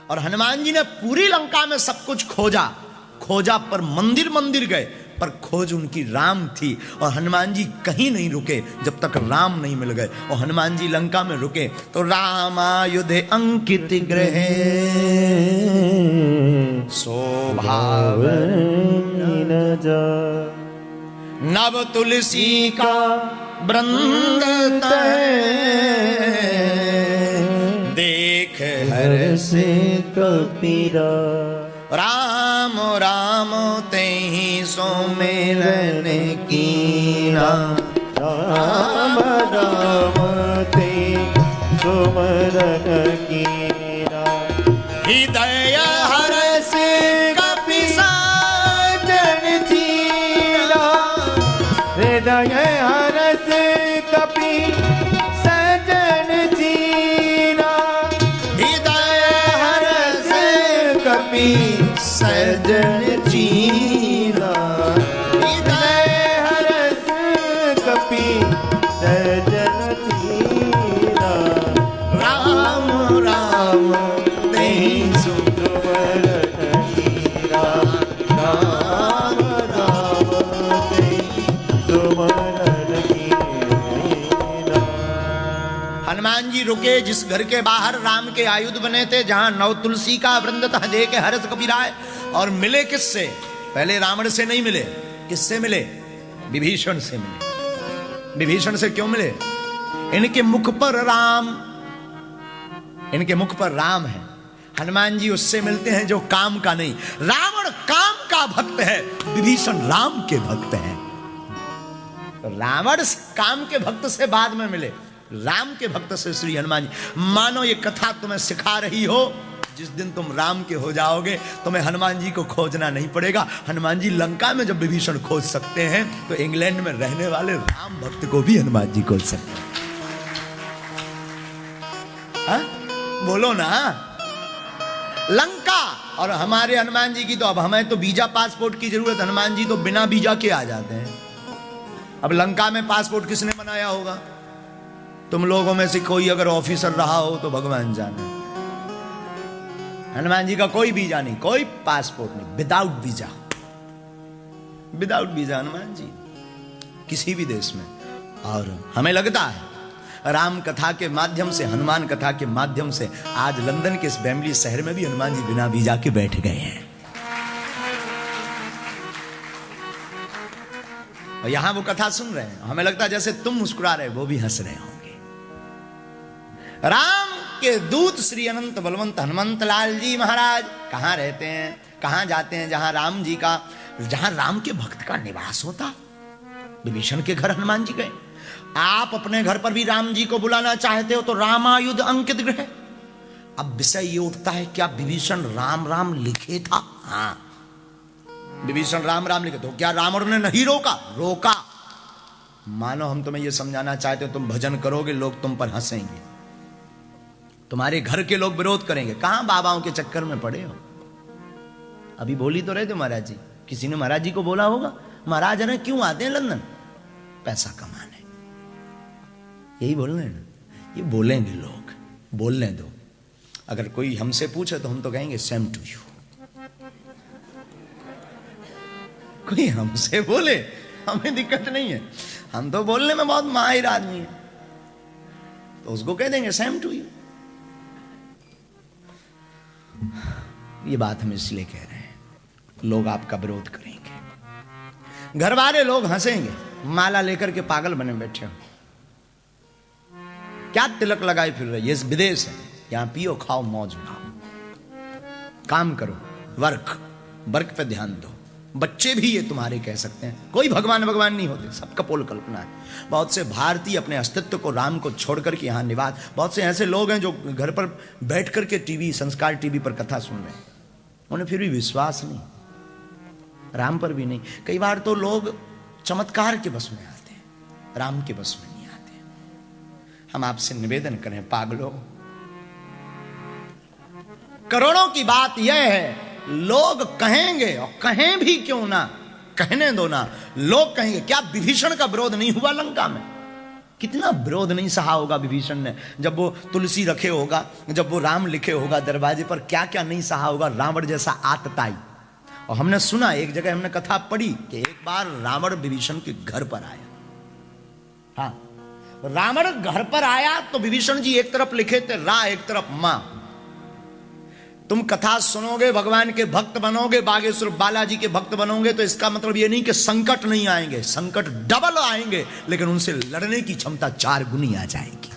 और हनुमान जी ने पूरी लंका में सब कुछ खोजा, खोजा पर मंदिर मंदिर गए, पर खोज उनकी राम थी। और हनुमान जी कहीं नहीं रुके जब तक राम नहीं मिल गए। और हनुमान जी लंका में रुके तो रामायुधे अंकित गृहे शोभावन नव तुलसी का वृंद देख हर से कपीरा। राम राम तेहि सुमिरन कीना, राम राम ते सुमिरन कीना। हृदय हरष कपि साजन जीना, हृदय हरष कपि सजन जीना। हृदय हरष कपि सजन जीना। हृदय हरष कपि सजन जीना। राम राम तेहि सुमिरन कीना, राम राम ते सुमिरन कीना। हनुमान जी रुके जिस घर के बाहर राम के आयुध बने थे, जहां नव तुलसी का वृंद था, दे के हर्ष कबीराए। और मिले किससे? पहले रावण से नहीं मिले, किससे मिले? विभीषण से मिले। विभीषण से क्यों मिले? इनके मुख पर राम, इनके मुख पर राम है। हनुमान जी उससे मिलते हैं जो काम का नहीं। रावण काम का भक्त है, विभीषण राम के भक्त हैं। रावण काम के भक्त से बाद में मिले, राम के भक्त से श्री हनुमान जी। मानो ये कथा तुम्हें सिखा रही हो, जिस दिन तुम राम के हो जाओगे तुम्हें हनुमान जी को खोजना नहीं पड़ेगा। हनुमान जी लंका में जब विभीषण खोज सकते हैं, तो इंग्लैंड में रहने वाले राम भक्त को भी हनुमान जी खोज सकते हैं। हा? बोलो ना। लंका और हमारे हनुमान जी की तो, अब हमें तो वीजा पासपोर्ट की जरूरत, हनुमान जी तो बिना वीजा के आ जाते हैं। अब लंका में पासपोर्ट किसने बनाया होगा? तुम लोगों में से कोई अगर ऑफिसर रहा हो तो भगवान जाने। हनुमान जी का कोई वीजा नहीं, कोई पासपोर्ट नहीं, without visa, without visa Hanuman ji किसी भी देश में। और हमें लगता है राम कथा के माध्यम से, हनुमान कथा के माध्यम से आज लंदन के इस बैमली शहर में भी हनुमान जी बिना वीजा के बैठ गए हैं। और यहां वो कथा सुन रहे हैं, हमें लगता है जैसे तुम मुस्कुरा रहे वो भी हंस रहे होंगे। राम के दूत श्री अनंत बलवंत हनुमंत लाल जी महाराज कहां रहते हैं, कहां जाते हैं? जहां राम जी का, जहां राम के भक्त का निवास होता। विभीषण के घर हनुमान जी गए। आप अपने घर पर भी राम जी को बुलाना चाहते हो तो रामायुध अंकित गृह। अब विषय ये उठता है, क्या विभीषण राम राम लिखे था? हाँ, विभीषण राम राम लिखे। तो क्या रावण ने नहीं रोका? रोका। मानो हम तुम्हें यह समझाना चाहते हो, तुम भजन करोगे लोग तुम पर हंसेंगे, तुम्हारे घर के लोग विरोध करेंगे। कहां बाबाओं के चक्कर में पड़े हो? अभी बोली तो रहे थे महाराज जी, किसी ने महाराज जी को बोला होगा महाराज ने क्यों आते हैं लंदन? पैसा कमाने। यही बोल रहे हैं ना, ये बोलेंगे लोग, बोलने दो। अगर कोई हमसे पूछे तो हम तो कहेंगे सेम टू यू। कोई हमसे बोले हमें दिक्कत नहीं है, हम तो बोलने में बहुत माहिर आदमी है, तो उसको कह देंगे सेम टू यू। ये बात हम इसलिए कह रहे हैं, लोग आपका विरोध करेंगे, घर वाले लोग हंसेंगे, माला लेकर के पागल बने बैठे हो, क्या तिलक लगाए फिर रहे, ये विदेश है, यहां पियो खाओ मौज उठाओ, काम करो, वर्क पे ध्यान दो। बच्चे भी ये तुम्हारे कह सकते हैं, कोई भगवान भगवान नहीं होते, सब कपोल कल्पना है। बहुत से भारतीय अपने अस्तित्व को, राम को छोड़ करके यहाँ निवास, बहुत से ऐसे लोग हैं जो घर पर बैठ करके टीवी, संस्कार टीवी पर कथा सुन रहे हैं, उन्हें फिर भी विश्वास नहीं, राम पर भी नहीं। कई बार तो लोग चमत्कार के बस में आते हैं, राम के बस में नहीं आते। हम आपसे निवेदन करें पागलों, करोड़ों की बात यह है, लोग कहेंगे, और कहें भी क्यों ना, कहने दो ना, लोग कहेंगे क्या विभीषण का विरोध नहीं हुआ लंका में? कितना विरोध नहीं सहा होगा विभीषण ने, जब वो तुलसी रखे होगा, जब वो राम लिखे होगा दरवाजे पर, क्या क्या नहीं सहा होगा। रावण जैसा आतताई। और हमने सुना, एक जगह हमने कथा पढ़ी कि एक बार रावण विभीषण के घर पर आया। हाँ, रावण घर पर आया तो विभीषण जी एक तरफ लिखे थे रा, एक तरफ मां। तुम कथा सुनोगे, भगवान के भक्त बनोगे, बागेश्वर बालाजी के भक्त बनोगे, तो इसका मतलब ये नहीं कि संकट नहीं आएंगे, संकट डबल आएंगे, लेकिन उनसे लड़ने की क्षमता 4 गुनी आ जाएगी।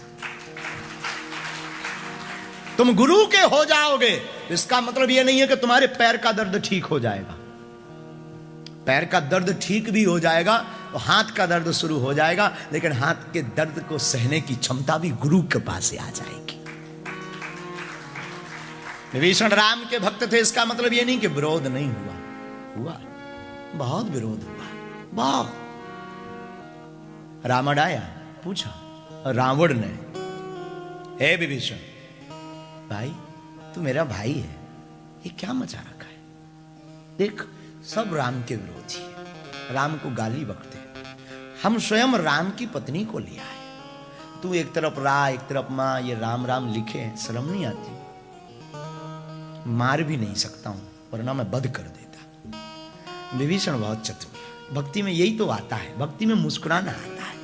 तुम गुरु के हो जाओगे तो इसका मतलब ये नहीं है कि तुम्हारे पैर का दर्द ठीक हो जाएगा। पैर का दर्द ठीक भी हो जाएगा तो हाथ का दर्द शुरू हो जाएगा, लेकिन हाथ के दर्द को सहने की क्षमता भी गुरु के पास से आ जाएगी। विभीषण राम के भक्त थे, इसका मतलब यह नहीं कि विरोध नहीं हुआ, हुआ, बहुत विरोध हुआ, बहुत। रावण आया, पूछा रावण ने, हे विभीषण भाई, तू मेरा भाई है, ये क्या मचा रखा है? देख, सब राम के विरोधी है, राम को गाली बकते हैं। हम स्वयं राम की पत्नी को लिया है, तू एक तरफ रा एक तरफ मां, ये राम राम लिखे हैं, शर्म नहीं आती? मार भी नहीं सकता हूं, वरना मैं वध कर देता। विभीषण बहुत चतुर। भक्ति में यही तो आता है, भक्ति में मुस्कुराना आता है।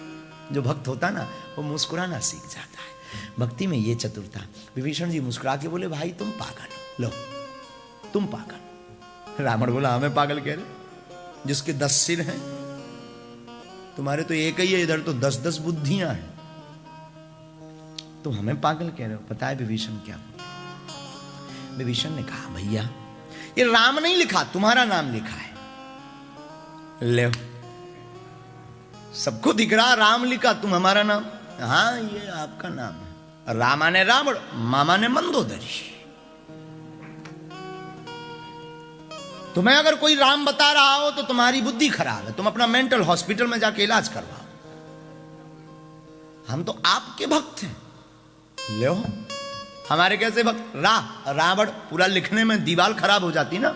जो भक्त होता ना, वो मुस्कुराना सीख जाता है। भक्ति में ये चतुरता। विभीषण जी मुस्कुरा के बोले, भाई तुम पागल हो, लो तुम पागल। रावण बोला, हमें पागल कह रहे, जिसके 10 सिर हैं, तुम्हारे तो एक ही है, इधर तो 10-10 बुद्धियां हैं, तुम हमें पागल कह रहे हो। पता है विभीषण क्या बोले? विभीषण ने कहा, भैया ये राम नहीं लिखा, तुम्हारा नाम लिखा है, ले सबको दिख रहा राम लिखा, तुम हमारा नाम, हाँ ये आपका नाम है। रामा ने रावण, मामा ने मंदोदरी। तुम्हें अगर कोई राम बता रहा हो तो तुम्हारी बुद्धि खराब है, तुम अपना मेंटल हॉस्पिटल में जाके इलाज करवाओ। हम तो आपके भक्त हैं, ले हमारे कैसे भक्त? रावण पूरा लिखने में दीवार खराब हो जाती ना।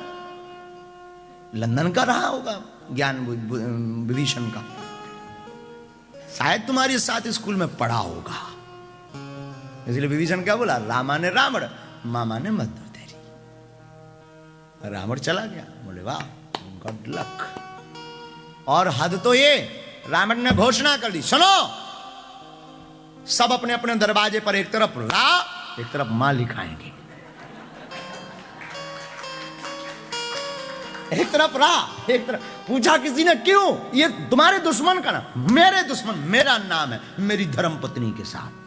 लंदन का रहा होगा ज्ञान विभीषण का, शायद तुम्हारे साथ स्कूल में पढ़ा होगा, इसलिए विभीषण क्या बोला? रामा ने रावण, मामा ने मंदोदरी। रावण चला गया, बोले वाह गुड लक। और हद तो ये, रावण ने घोषणा कर दी, सुनो सब अपने अपने दरवाजे पर एक तरफ रा एक तरफ मां लिखाएंगे, एक तरफ रा एक तरफ। पूछा किसी ने क्यों? ये तुम्हारे दुश्मन का नाम, मेरे दुश्मन, मेरा नाम है, मेरी धर्म पत्नी के साथ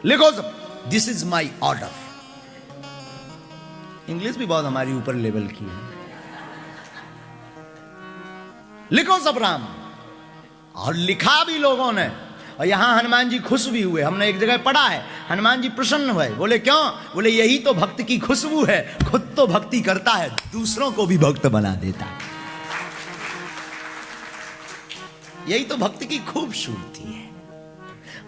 लिखो सब, this is my order. English भी बहुत हमारी ऊपर लेवल की है। लिखो सब राम, और लिखा भी लोगों ने। और यहां हनुमान जी खुश भी हुए, हमने एक जगह पढ़ा है, हनुमान जी प्रसन्न हुए। बोले क्यों? बोले यही तो भक्त की खुशबू है, खुद तो भक्ति करता है, दूसरों को भी भक्त बना देता है। यही तो भक्ति की खूबसूरती है।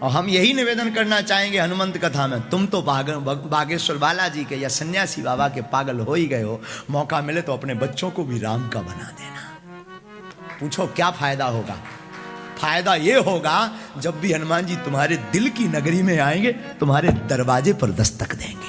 और हम यही निवेदन करना चाहेंगे हनुमंत कथा में, तुम तो बागेश्वर बालाजी के या सन्यासी बाबा के पागल हो ही गए हो, मौका मिले तो अपने बच्चों को भी राम का बना देना। पूछो क्या फायदा होगा? फायदा ये होगा, जब भी हनुमान जी तुम्हारे दिल की नगरी में आएंगे, तुम्हारे दरवाजे पर दस्तक देंगे।